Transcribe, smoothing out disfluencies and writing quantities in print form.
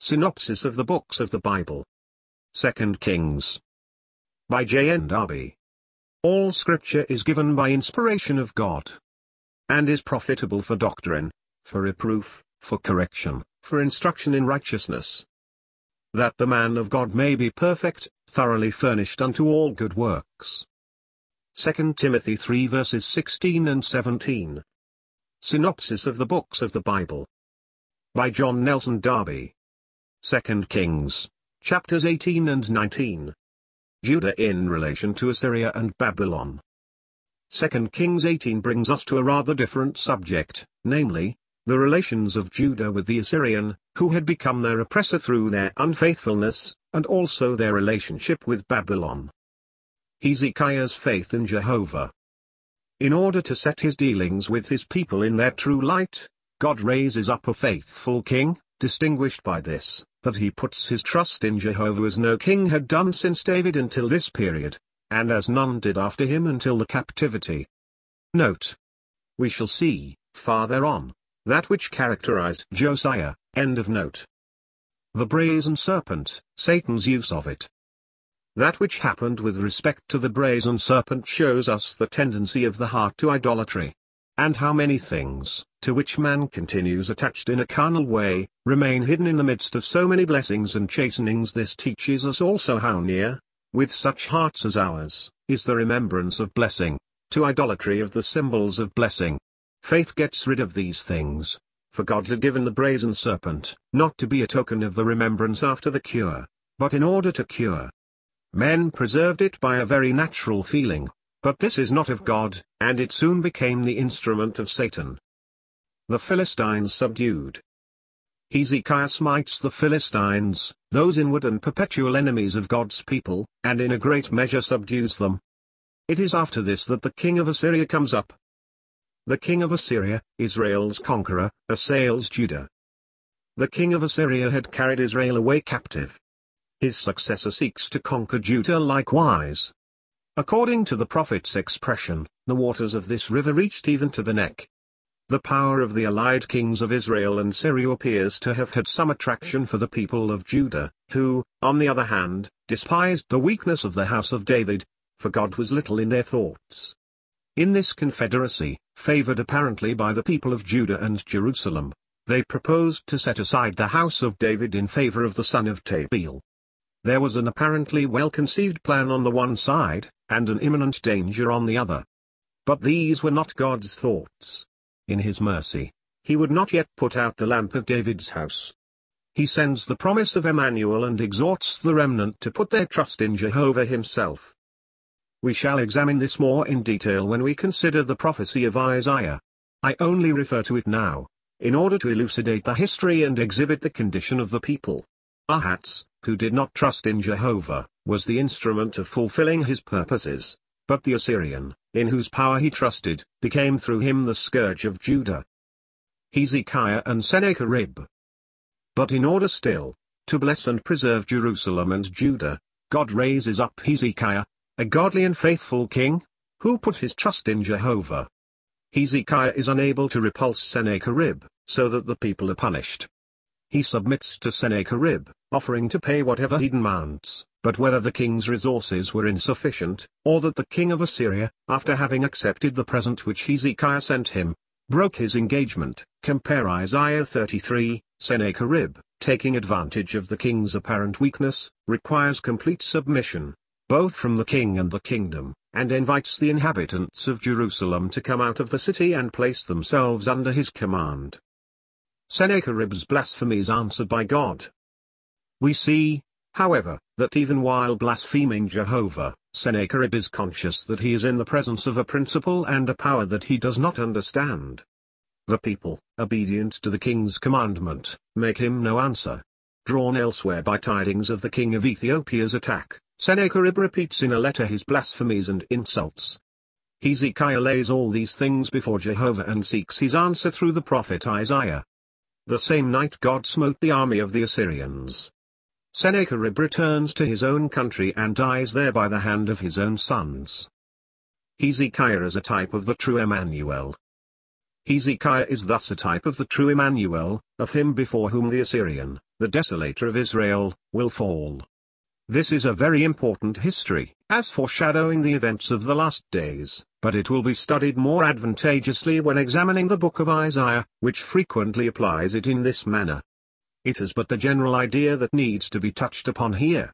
Synopsis of the Books of the Bible. 2 Kings. By JND Darby. All Scripture is given by inspiration of God, and is profitable for doctrine, for reproof, for correction, for instruction in righteousness, that the man of God may be perfect, thoroughly furnished unto all good works. 2 Timothy 3 verses 16 and 17. Synopsis of the Books of the Bible. By John Nelson Darby. 2 Kings, chapters 18 and 19. Judah in relation to Assyria and Babylon. 2 Kings 18 brings us to a rather different subject, namely, the relations of Judah with the Assyrian, who had become their oppressor through their unfaithfulness, and also their relationship with Babylon. Hezekiah's faith in Jehovah. In order to set his dealings with his people in their true light, God raises up a faithful king, distinguished by this, that he puts his trust in Jehovah as no king had done since David until this period, and as none did after him until the captivity. Note. We shall see, farther on, that which characterized Josiah, end of note. The brazen serpent, Satan's use of it. That which happened with respect to the brazen serpent shows us the tendency of the heart to idolatry, and how many things, to which man continues attached in a carnal way, remain hidden in the midst of so many blessings and chastenings. This teaches us also how near, with such hearts as ours, is the remembrance of blessing, to idolatry of the symbols of blessing. Faith gets rid of these things, for God had given the brazen serpent, not to be a token of the remembrance after the cure, but in order to cure. Men preserved it by a very natural feeling, but this is not of God, and it soon became the instrument of Satan. The Philistines subdued. Hezekiah smites the Philistines, those inward and perpetual enemies of God's people, and in a great measure subdues them. It is after this that the king of Assyria comes up. The king of Assyria, Israel's conqueror, assails Judah. The king of Assyria had carried Israel away captive. His successor seeks to conquer Judah likewise. According to the prophet's expression, the waters of this river reached even to the neck. The power of the allied kings of Israel and Syria appears to have had some attraction for the people of Judah, who, on the other hand, despised the weakness of the house of David, for God was little in their thoughts. In this confederacy, favored apparently by the people of Judah and Jerusalem, they proposed to set aside the house of David in favor of the son of Tabeel. There was an apparently well-conceived plan on the one side, and an imminent danger on the other. But these were not God's thoughts. In his mercy, he would not yet put out the lamp of David's house. He sends the promise of Emmanuel and exhorts the remnant to put their trust in Jehovah himself. We shall examine this more in detail when we consider the prophecy of Isaiah. I only refer to it now, in order to elucidate the history and exhibit the condition of the people. Ahaz, who did not trust in Jehovah, was the instrument of fulfilling his purposes, but the Assyrian, in whose power he trusted, became through him the scourge of Judah. Hezekiah and Sennacherib. But in order still, to bless and preserve Jerusalem and Judah, God raises up Hezekiah, a godly and faithful king, who put his trust in Jehovah. Hezekiah is unable to repulse Sennacherib, so that the people are punished. He submits to Sennacherib, offering to pay whatever he demands, but whether the king's resources were insufficient, or that the king of Assyria, after having accepted the present which Hezekiah sent him, broke his engagement. Compare Isaiah 33. Sennacherib, taking advantage of the king's apparent weakness, requires complete submission, both from the king and the kingdom, and invites the inhabitants of Jerusalem to come out of the city and place themselves under his command. Sennacherib's blasphemy is answered by God. We see, however, that even while blaspheming Jehovah, Sennacherib is conscious that he is in the presence of a principle and a power that he does not understand. The people, obedient to the king's commandment, make him no answer. Drawn elsewhere by tidings of the king of Ethiopia's attack, Sennacherib repeats in a letter his blasphemies and insults. Hezekiah lays all these things before Jehovah and seeks his answer through the prophet Isaiah. The same night God smote the army of the Assyrians. Sennacherib returns to his own country and dies there by the hand of his own sons. Hezekiah is a type of the true Emmanuel. Hezekiah is thus a type of the true Emmanuel, of him before whom the Assyrian, the desolator of Israel, will fall. This is a very important history, as foreshadowing the events of the last days, but it will be studied more advantageously when examining the book of Isaiah, which frequently applies it in this manner. It is but the general idea that needs to be touched upon here.